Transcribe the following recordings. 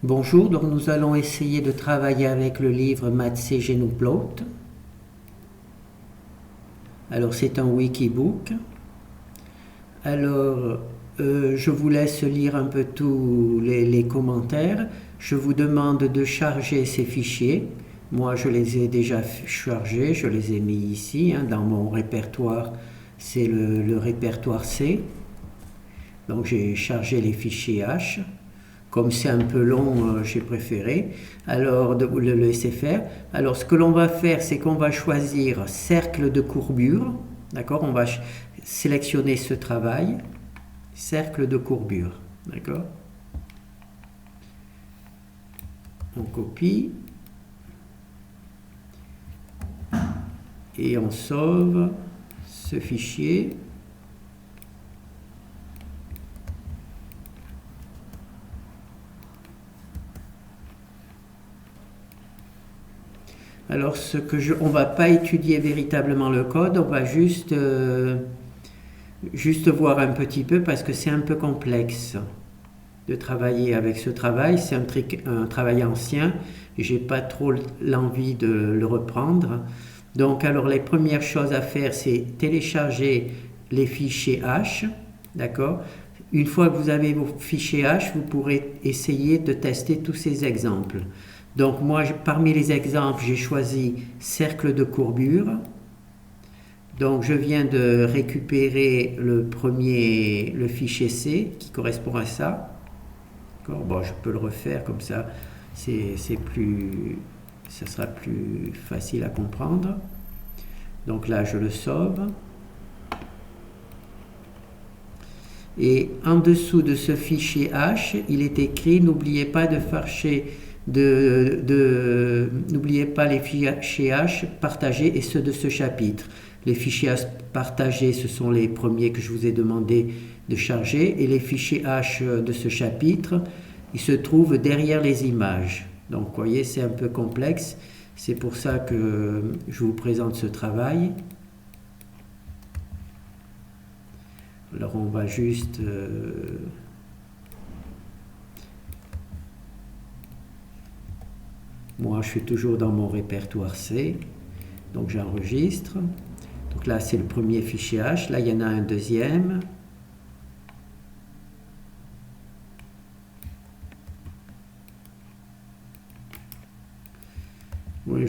Bonjour, donc nous allons essayer de travailler avec le livre Maths Genoplot. Alors c'est un wikibook. Alors je vous laisse lire un peu tous les commentaires. Je vous demande de charger ces fichiers. Moi je les ai déjà chargés, je les ai mis ici dans mon répertoire. C'est le répertoire C. Donc j'ai chargé les fichiers H. Comme c'est un peu long, j'ai préféré. Alors, de le laisser faire. Alors, ce que l'on va faire, c'est qu'on va choisir cercle de courbure. D'accord? On va sélectionner ce travail. Cercle de courbure. D'accord? On copie. Et on sauve ce fichier. Alors, on ne va pas étudier véritablement le code, on va juste voir un petit peu parce que c'est un peu complexe de travailler avec ce travail. C'est un travail ancien, j'ai pas trop l'envie de le reprendre. Donc, alors les premières choses à faire, c'est télécharger les fichiers H, d'accord? Une fois que vous avez vos fichiers H, vous pourrez essayer de tester tous ces exemples. Donc moi, parmi les exemples, j'ai choisi cercle de courbure. Donc je viens de récupérer le fichier C qui correspond à ça. Bon, je peux le refaire comme ça, ça sera plus facile à comprendre. Donc là, je le sauve. Et en dessous de ce fichier H, il est écrit « N'oubliez pas de n'oubliez pas les fichiers H partagés et ceux de ce chapitre. Les fichiers H partagés, ce sont les premiers que je vous ai demandé de charger, et les fichiers H de ce chapitre, ils se trouvent derrière les images. Donc, vous voyez, c'est un peu complexe. C'est pour ça que je vous présente ce travail. Alors, on va juste... Moi, je suis toujours dans mon répertoire C, donc j'enregistre. Donc là, c'est le premier fichier H. Là, il y en a un deuxième. Oui,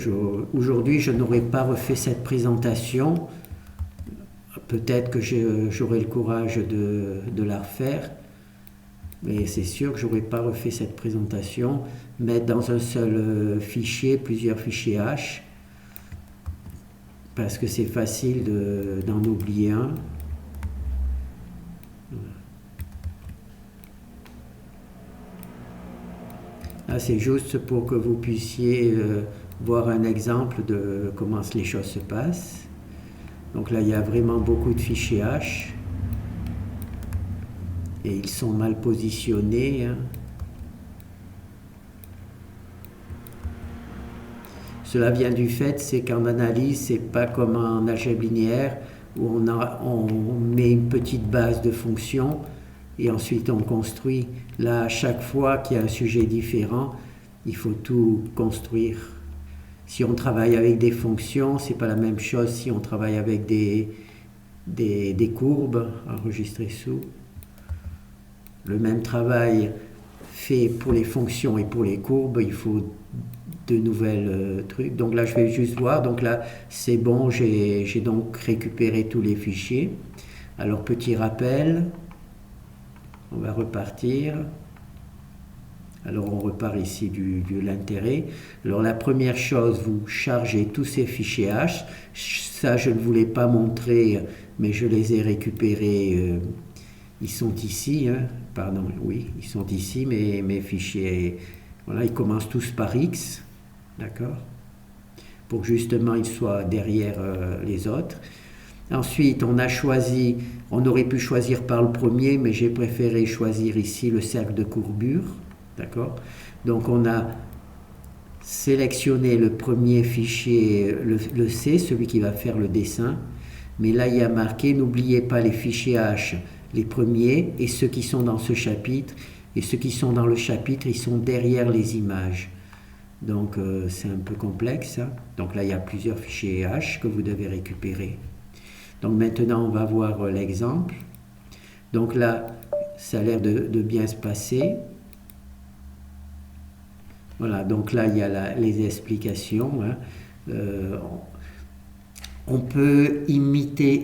aujourd'hui, je n'aurais pas refait cette présentation. Peut-être que j'aurai le courage de la refaire. Mais c'est sûr que je n'aurais pas refait cette présentation, mettre dans un seul fichier plusieurs fichiers H, parce que c'est facile d'en oublier un. Là, c'est juste pour que vous puissiez voir un exemple de comment les choses se passent. Donc là, il y a vraiment beaucoup de fichiers H. Et ils sont mal positionnés. Cela vient du fait, c'est qu'en analyse, c'est pas comme en algèbre linéaire où on met une petite base de fonctions et ensuite on construit. Là, à chaque fois qu'il y a un sujet différent, il faut tout construire. Si on travaille avec des fonctions, c'est pas la même chose si on travaille avec des courbes enregistrées sous. Le même travail fait pour les fonctions et pour les courbes, il faut de nouvelles trucs. Donc là, je vais juste voir. Donc là, c'est bon, j'ai donc récupéré tous les fichiers. Alors, petit rappel, on va repartir. Alors, on repart ici de l'intérêt. Alors, la première chose, vous chargez tous ces fichiers H. Ça, je ne voulais pas montrer, mais je les ai récupérés. Ils sont ici, pardon, oui, ils sont ici, mes fichiers, voilà, ils commencent tous par X, d'accord, pour que justement ils soient derrière les autres. Ensuite, on aurait pu choisir par le premier, mais j'ai préféré choisir ici le cercle de courbure, d'accord. Donc on a sélectionné le premier fichier, le C, celui qui va faire le dessin, mais là il y a marqué, n'oubliez pas les fichiers H, les premiers et ceux qui sont dans ce chapitre, et ceux qui sont dans le chapitre, ils sont derrière les images. Donc c'est un peu complexe, hein. Donc là, il y a plusieurs fichiers H que vous devez récupérer. Donc maintenant, on va voir l'exemple. Donc là, ça a l'air de bien se passer. Voilà, donc là, il y a les explications, hein. On peut imiter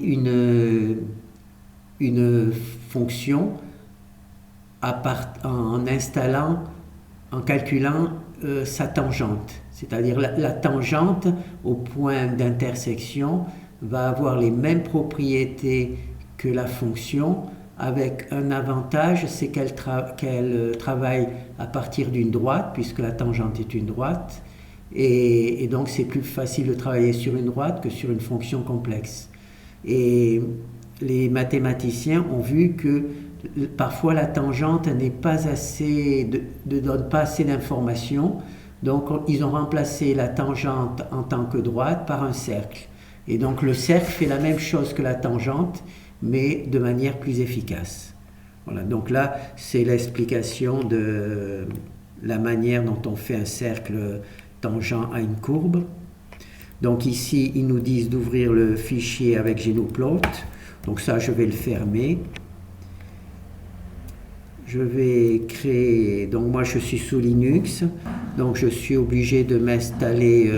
une fonction en installant, en calculant sa tangente. C'est-à-dire la tangente au point d'intersection va avoir les mêmes propriétés que la fonction, avec un avantage, c'est qu'elle travaille à partir d'une droite, puisque la tangente est une droite, et donc c'est plus facile de travailler sur une droite que sur une fonction complexe. Et les mathématiciens ont vu que parfois la tangente n'est pas assez, ne donne pas assez d'informations, donc ils ont remplacé la tangente en tant que droite par un cercle. Et donc le cercle fait la même chose que la tangente, mais de manière plus efficace. Voilà, donc là, c'est l'explication de la manière dont on fait un cercle tangent à une courbe. Donc ici, ils nous disent d'ouvrir le fichier avec GNUplot. Donc ça, je vais le fermer. Je vais créer, donc moi je suis sous Linux, donc je suis obligé de m'installer,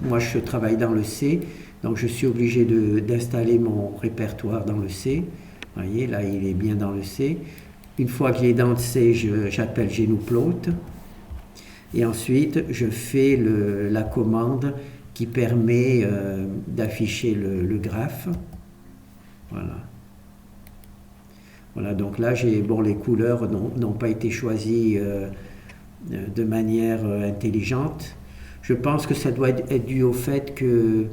moi je travaille dans le C, donc je suis obligé d'installer mon répertoire dans le C. Vous voyez, là il est bien dans le C. Une fois qu'il est dans le C, j'appelle GNUplot. Et ensuite, je fais la commande qui permet d'afficher le graphe. Voilà. Voilà, donc là, les couleurs n'ont pas été choisies de manière intelligente. Je pense que ça doit être dû au fait que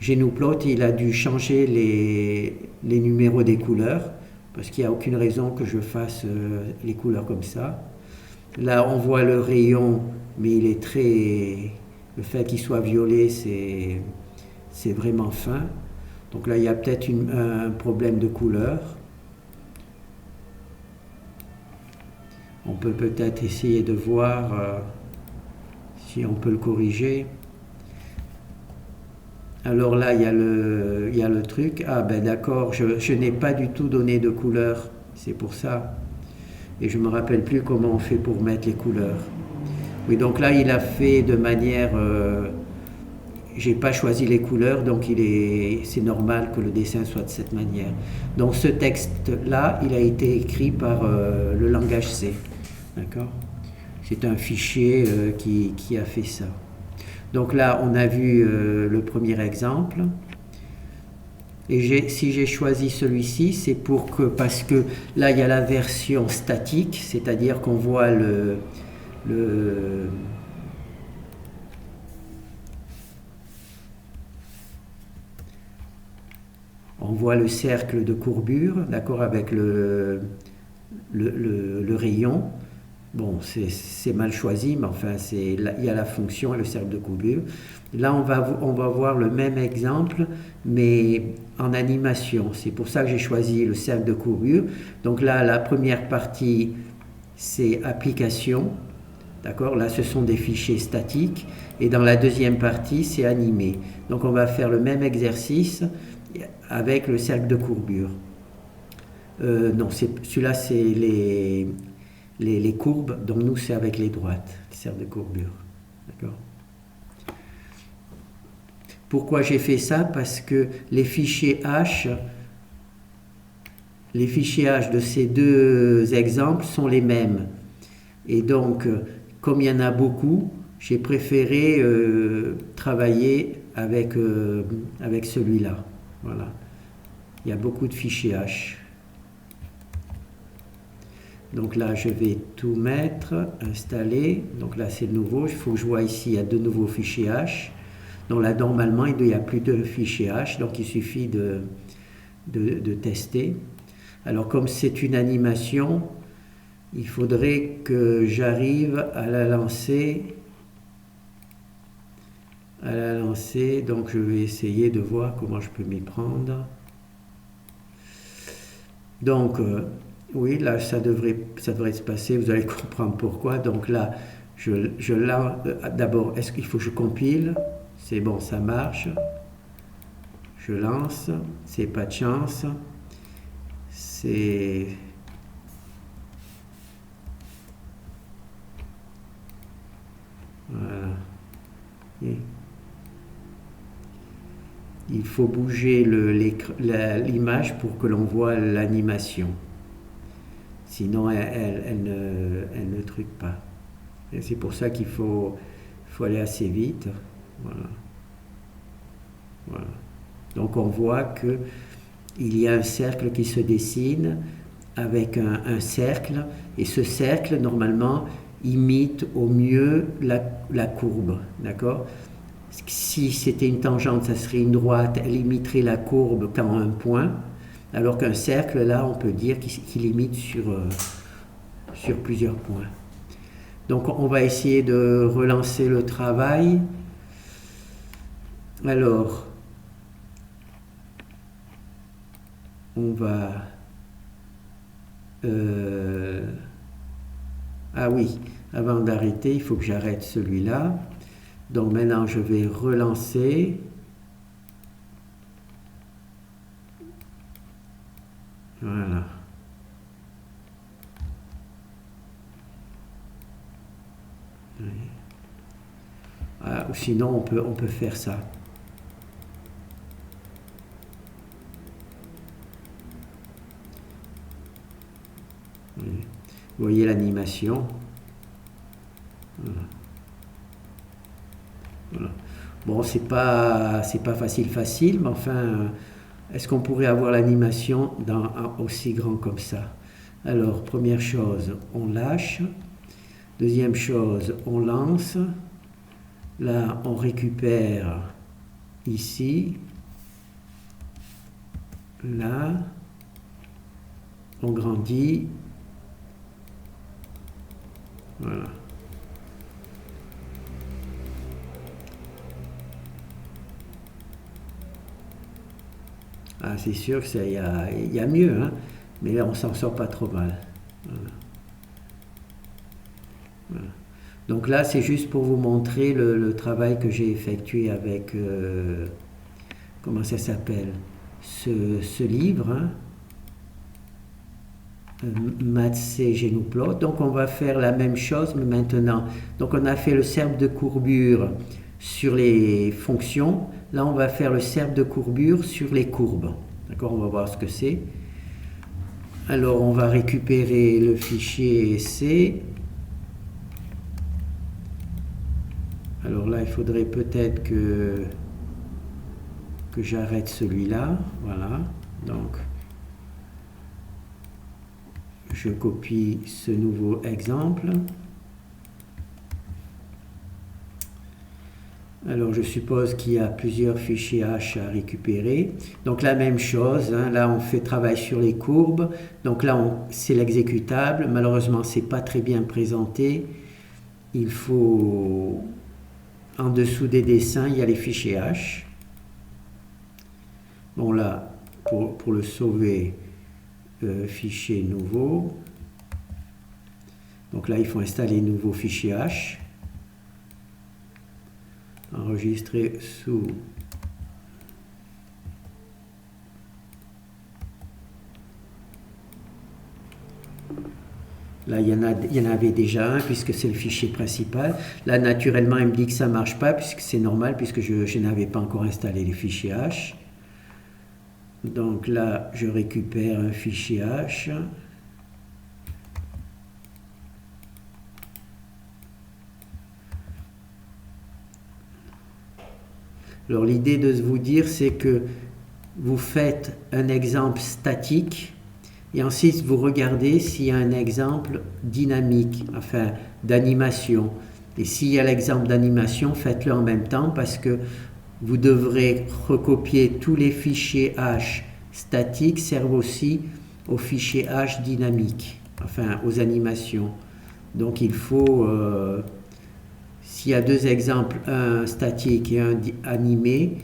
GNUplot, il a dû changer les numéros des couleurs, parce qu'il n'y a aucune raison que je fasse les couleurs comme ça. Là, on voit le rayon, mais il est très... Le fait qu'il soit violet, c'est vraiment fin. Donc là, il y a peut-être un problème de couleur. On peut peut-être essayer de voir si on peut le corriger. Alors là, il y a le truc. Ah ben d'accord, je n'ai pas du tout donné de couleur. C'est pour ça. Et je ne me rappelle plus comment on fait pour mettre les couleurs. Oui, donc là, il a fait de manière... j'ai pas choisi les couleurs, donc c'est normal que le dessin soit de cette manière. Donc ce texte-là, il a été écrit par le langage C. D'accord ? C'est un fichier qui a fait ça. Donc là, on a vu le premier exemple. Et si j'ai choisi celui-ci, c'est parce que là, il y a la version statique, c'est-à-dire qu'on voit on voit le cercle de courbure, d'accord, avec le rayon. Bon, c'est mal choisi, mais enfin, il y a la fonction et le cercle de courbure. Là, on va voir le même exemple, mais en animation. C'est pour ça que j'ai choisi le cercle de courbure. Donc là, la première partie, c'est application. D'accord ? Là, ce sont des fichiers statiques. Et dans la deuxième partie, c'est animé. Donc, on va faire le même exercice avec le cercle de courbure. Non, celui-là, c'est les courbes. Donc, nous, c'est avec les droites, le cercle de courbure. D'accord ? Pourquoi j'ai fait ça ? Parce que les fichiers H de ces deux exemples sont les mêmes. Et donc, comme il y en a beaucoup, j'ai préféré travailler avec celui-là. Voilà. Il y a beaucoup de fichiers H. Donc là, je vais tout mettre, installer. Donc là, c'est nouveau. Il faut que je vois ici, il y a de nouveaux fichiers H. Donc là, normalement, il n'y a plus de fichiers H. Donc il suffit de tester. Alors, comme c'est une animation, il faudrait que j'arrive à la lancer. Donc je vais essayer de voir comment je peux m'y prendre. Donc Oui, là, ça devrait se passer, vous allez comprendre pourquoi. Donc là, d'abord, est-ce qu'il faut que je compile? C'est bon, ça marche. Je lance, c'est pas de chance. C'est... Voilà. Et il faut bouger l'image pour que l'on voit l'animation. Sinon, elle ne truc pas. Et c'est pour ça qu'il faut aller assez vite. Voilà. Voilà. Donc on voit que il y a un cercle qui se dessine avec un cercle, et ce cercle, normalement, imite au mieux la courbe. D'accord? Si c'était une tangente, ça serait une droite, elle imiterait la courbe quand un point, alors qu'un cercle, là, on peut dire qu'il imite sur plusieurs points. Donc on va essayer de relancer le travail. Alors, on va... ah oui, avant d'arrêter, il faut que j'arrête celui-là. Donc maintenant, je vais relancer. Voilà. Ah, ou sinon, on peut faire ça. Oui. Vous voyez l'animation. Voilà. Voilà. Bon, c'est pas facile, mais enfin, est-ce qu'on pourrait avoir l'animation aussi grand comme ça? Alors, première chose, on lâche. Deuxième chose, on lance. Là, on récupère ici. Là, on grandit. Voilà. Ah, c'est sûr qu'il y a mieux, hein, mais là, on s'en sort pas trop mal. Voilà. Voilà. Donc là, c'est juste pour vous montrer le travail que j'ai effectué avec, comment ça s'appelle, ce livre, hein, Maths et Genoplot. Donc on va faire la même chose, mais maintenant. Donc on a fait le cercle de courbure sur les fonctions. Là, on va faire le cercle de courbure sur les courbes. D'accord? On va voir ce que c'est. Alors, on va récupérer le fichier C. Alors là, il faudrait peut-être que j'arrête celui-là. Voilà. Donc, je copie ce nouveau exemple. Alors je suppose qu'il y a plusieurs fichiers H à récupérer. Donc la même chose, hein, là on fait travail sur les courbes. Donc là c'est l'exécutable. Malheureusement c'est pas très bien présenté. Il faut, en dessous des dessins, il y a les fichiers H. Bon là, pour le sauver, fichier nouveau. Donc là il faut installer un nouveau fichier H. Enregistrer sous là il y en avait déjà un puisque c'est le fichier principal. Là naturellement il me dit que ça marche pas puisque c'est normal puisque je n'avais pas encore installé les fichiers H. Donc là je récupère un fichier H. Alors l'idée de vous dire, c'est que vous faites un exemple statique et ensuite vous regardez s'il y a un exemple dynamique, enfin d'animation. Et s'il y a l'exemple d'animation, faites-le en même temps parce que vous devrez recopier tous les fichiers H statiques servent aussi aux fichiers H dynamiques, enfin aux animations. Donc il faut... s'il y a deux exemples, un statique et un animé,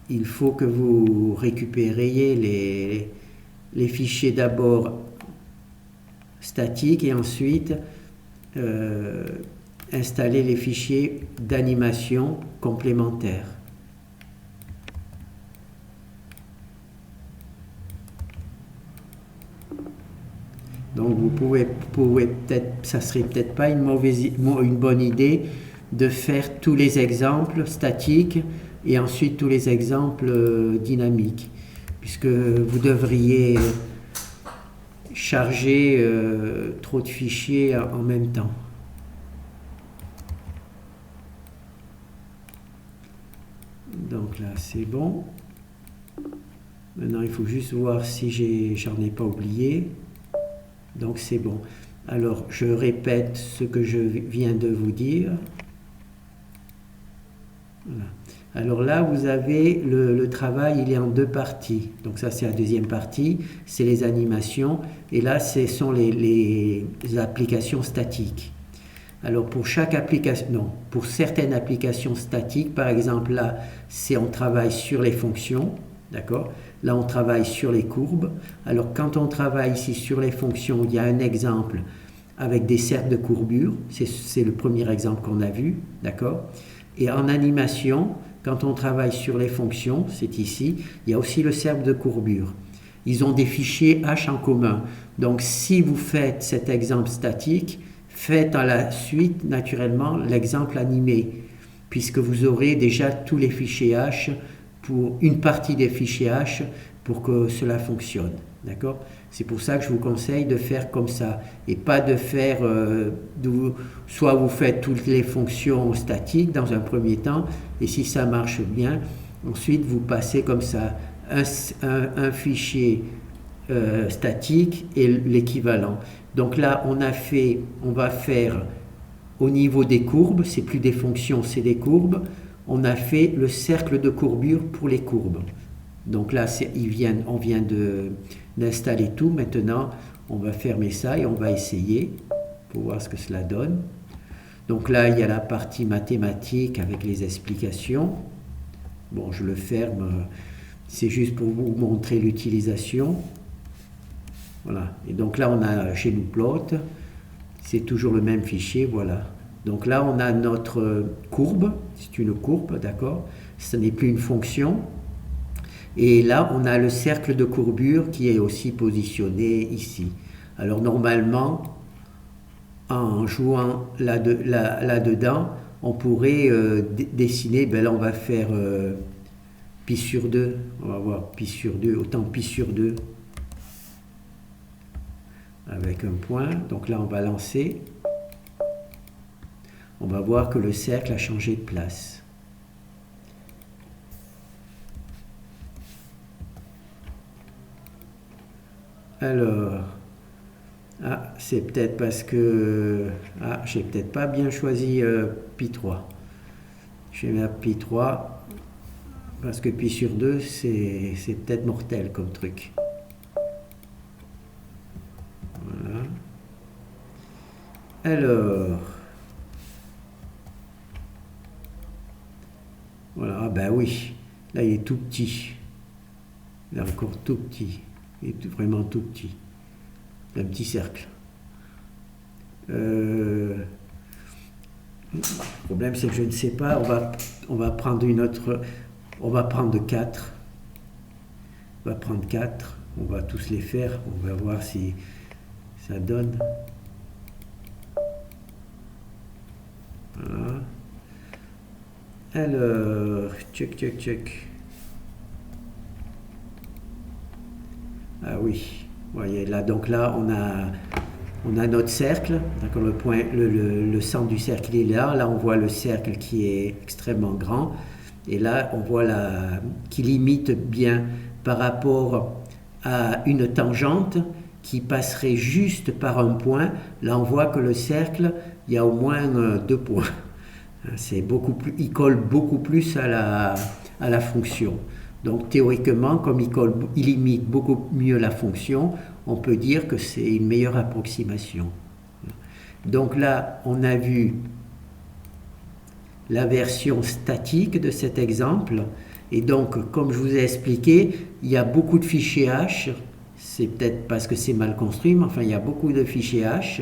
il faut que vous récupériez les fichiers d'abord statique et ensuite installer les fichiers d'animation complémentaires. Donc vous pouvez peut-être, ça serait peut-être pas une bonne idée de faire tous les exemples statiques et ensuite tous les exemples dynamiques, puisque vous devriez charger trop de fichiers en même temps. Donc là c'est bon. Maintenant il faut juste voir si j'en ai pas oublié. Donc c'est bon. Alors je répète ce que je viens de vous dire. Voilà. Alors là vous avez le travail, il est en deux parties. Donc ça c'est la deuxième partie, c'est les animations. Et là ce sont les applications statiques. Alors pour chaque application, non, pour certaines applications statiques, par exemple là on travaille sur les fonctions, d'accord ? Là, on travaille sur les courbes. Alors, quand on travaille ici sur les fonctions, il y a un exemple avec des cercles de courbure. C'est le premier exemple qu'on a vu, d'accord? Et en animation, quand on travaille sur les fonctions, c'est ici, il y a aussi le cercle de courbure. Ils ont des fichiers H en commun. Donc, si vous faites cet exemple statique, faites à la suite, naturellement, l'exemple animé, puisque vous aurez déjà tous les fichiers H pour une partie des fichiers H pour que cela fonctionne, d'accord? C'est pour ça que je vous conseille de faire comme ça et pas de faire, soit vous faites toutes les fonctions statiques dans un premier temps et si ça marche bien, ensuite vous passez comme ça un fichier statique et l'équivalent. Donc là on va faire au niveau des courbes, c'est plus des fonctions, c'est des courbes. On a fait le cercle de courbure pour les courbes. Donc là, on vient d'installer tout. Maintenant, on va fermer ça et on va essayer pour voir ce que cela donne. Donc là, il y a la partie mathématique avec les explications. Bon, je le ferme. C'est juste pour vous montrer l'utilisation. Voilà. Et donc là, on a chez nous plot. C'est toujours le même fichier, voilà. Donc là, on a notre courbe, c'est une courbe, d'accord? Ce n'est plus une fonction. Et là, on a le cercle de courbure qui est aussi positionné ici. Alors normalement, en jouant là-dedans, on pourrait dessiner, ben là on va faire pi sur 2, on va voir pi sur 2, autant pi sur 2, avec un point. Donc là, on va lancer. On va voir que le cercle a changé de place. Alors, c'est peut-être parce que j'ai peut-être pas bien choisi pi 3. Je vais mettre pi 3 parce que pi sur 2 c'est peut-être mortel comme truc. Voilà. Alors, voilà, ben oui, là il est tout petit. Il est encore tout petit. Il est vraiment tout petit. Un petit cercle. Le problème c'est que je ne sais pas, on va prendre une autre, on va prendre 4. On va prendre 4, on va tous les faire, on va voir si ça donne. Voilà. Alors, check. Ah oui, vous voyez là, donc là on a notre cercle, d'accord, le point, le centre du cercle il est là, là on voit le cercle qui est extrêmement grand, et là on voit qui limite bien par rapport à une tangente qui passerait juste par un point. Là on voit que le cercle, il y a au moins 2 points. C'est beaucoup plus, il colle beaucoup plus à la fonction. Donc théoriquement, comme il imite beaucoup mieux la fonction, on peut dire que c'est une meilleure approximation. Donc là, on a vu la version statique de cet exemple. Et donc, comme je vous ai expliqué, il y a beaucoup de fichiers H C'est peut-être parce que c'est mal construit, mais enfin il y a beaucoup de fichiers H.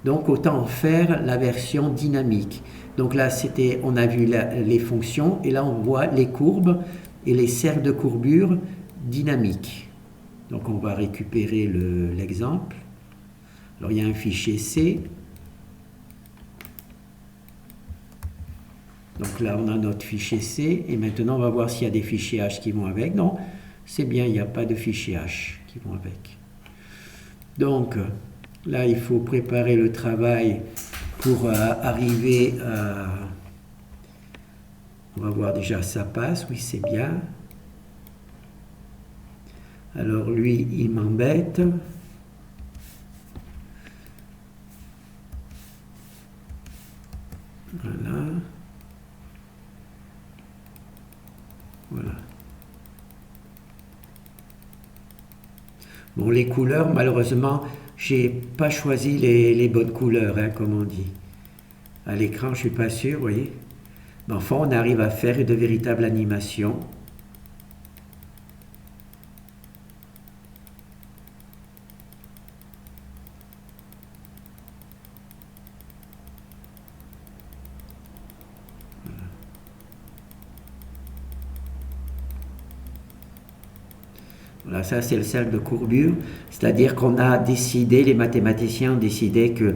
Donc autant en faire la version dynamique. Donc là on a vu les fonctions et là on voit les courbes et les cercles de courbure dynamiques. Donc on va récupérer l'exemple. Alors il y a un fichier C. Donc là on a notre fichier C et maintenant on va voir s'il y a des fichiers H qui vont avec. Non, c'est bien, il n'y a pas de fichiers H qui vont avec. Donc là il faut préparer le travail pour arriver à... On va voir déjà ça passe, oui c'est bien. Alors lui il m'embête. Voilà. Voilà. Bon, les couleurs, malheureusement, j'ai pas choisi les bonnes couleurs, hein, comme on dit. À l'écran, je suis pas sûr, vous voyez. Mais enfin, on arrive à faire de véritables animations. Voilà, ça c'est le cercle de courbure, c'est-à-dire qu'on a décidé, les mathématiciens ont décidé que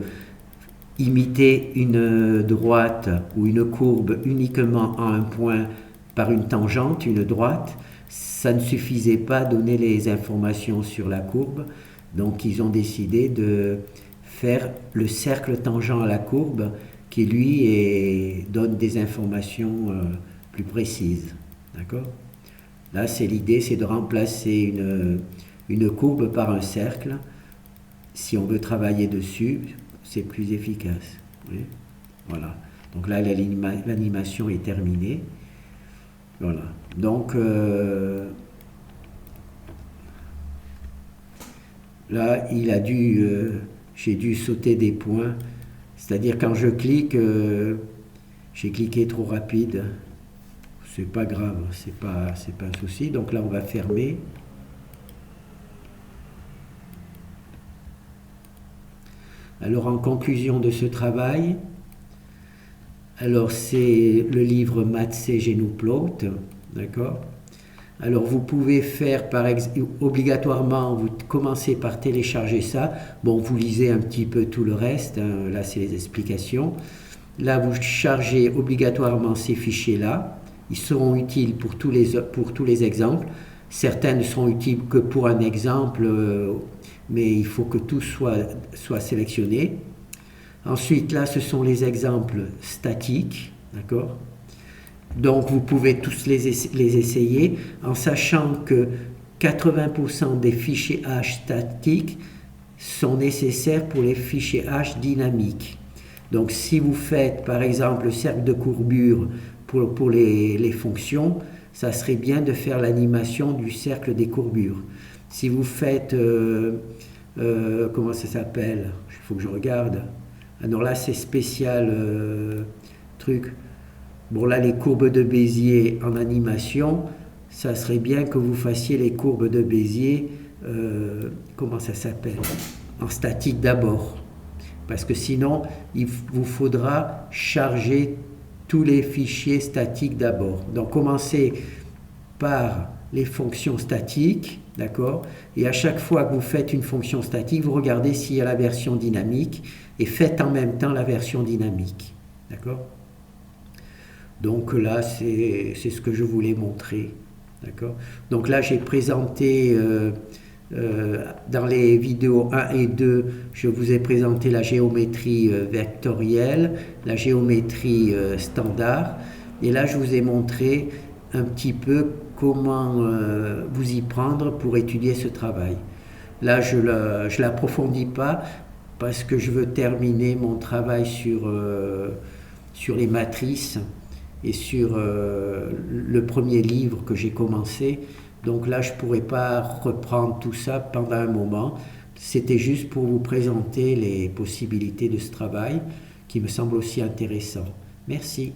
imiter une droite ou une courbe uniquement à un point par une tangente, une droite, ça ne suffisait pas à donner les informations sur la courbe, donc ils ont décidé de faire le cercle tangent à la courbe qui lui donne des informations plus précises. D'accord ? Là, c'est l'idée, c'est de remplacer une courbe par un cercle. Si on veut travailler dessus, c'est plus efficace. Oui. Voilà. Donc là, l'animation est terminée. Voilà. Donc, là, j'ai dû sauter des points. C'est-à-dire, quand je clique, j'ai cliqué trop rapide. C'est pas grave, c'est pas un souci. Donc là, on va fermer. Alors, en conclusion de ce travail, alors c'est le livre Maths C. Genoux-Plot, d'accord ? Alors, vous pouvez faire, par exemple, obligatoirement, vous commencez par télécharger ça. Bon, vous lisez un petit peu tout le reste, hein. Là, c'est les explications. Là, vous chargez obligatoirement ces fichiers-là. Ils seront utiles pour tous les exemples. Certains ne seront utiles que pour un exemple, mais il faut que tout soit sélectionné. Ensuite, là, ce sont les exemples statiques, d'accord ? Donc, vous pouvez tous les essayer en sachant que 80% des fichiers H statiques sont nécessaires pour les fichiers H dynamiques. Donc, si vous faites, par exemple, le cercle de courbure pour les fonctions, ça serait bien de faire l'animation du cercle des courbures. Si vous faites, comment ça s'appelle ? Il faut que je regarde. Alors là, c'est spécial truc. Bon, là, les courbes de Bézier en animation, ça serait bien que vous fassiez les courbes de Bézier, comment ça s'appelle ? En statique d'abord. Parce que sinon, il vous faudra charger tous les fichiers statiques d'abord. Donc, commencez par les fonctions statiques, d'accord ? Et à chaque fois que vous faites une fonction statique, vous regardez s'il y a la version dynamique et faites en même temps la version dynamique, d'accord ? Donc là, c'est ce que je voulais montrer, d'accord ? Donc là, j'ai présenté, dans les vidéos 1 et 2, je vous ai présenté la géométrie vectorielle, la géométrie standard, et là, je vous ai montré un petit peu comment vous y prendre pour étudier ce travail. Là, je ne l'approfondis pas parce que je veux terminer mon travail sur les matrices et sur le premier livre que j'ai commencé. Donc là, je ne pourrais pas reprendre tout ça pendant un moment. C'était juste pour vous présenter les possibilités de ce travail qui me semble aussi intéressant. Merci.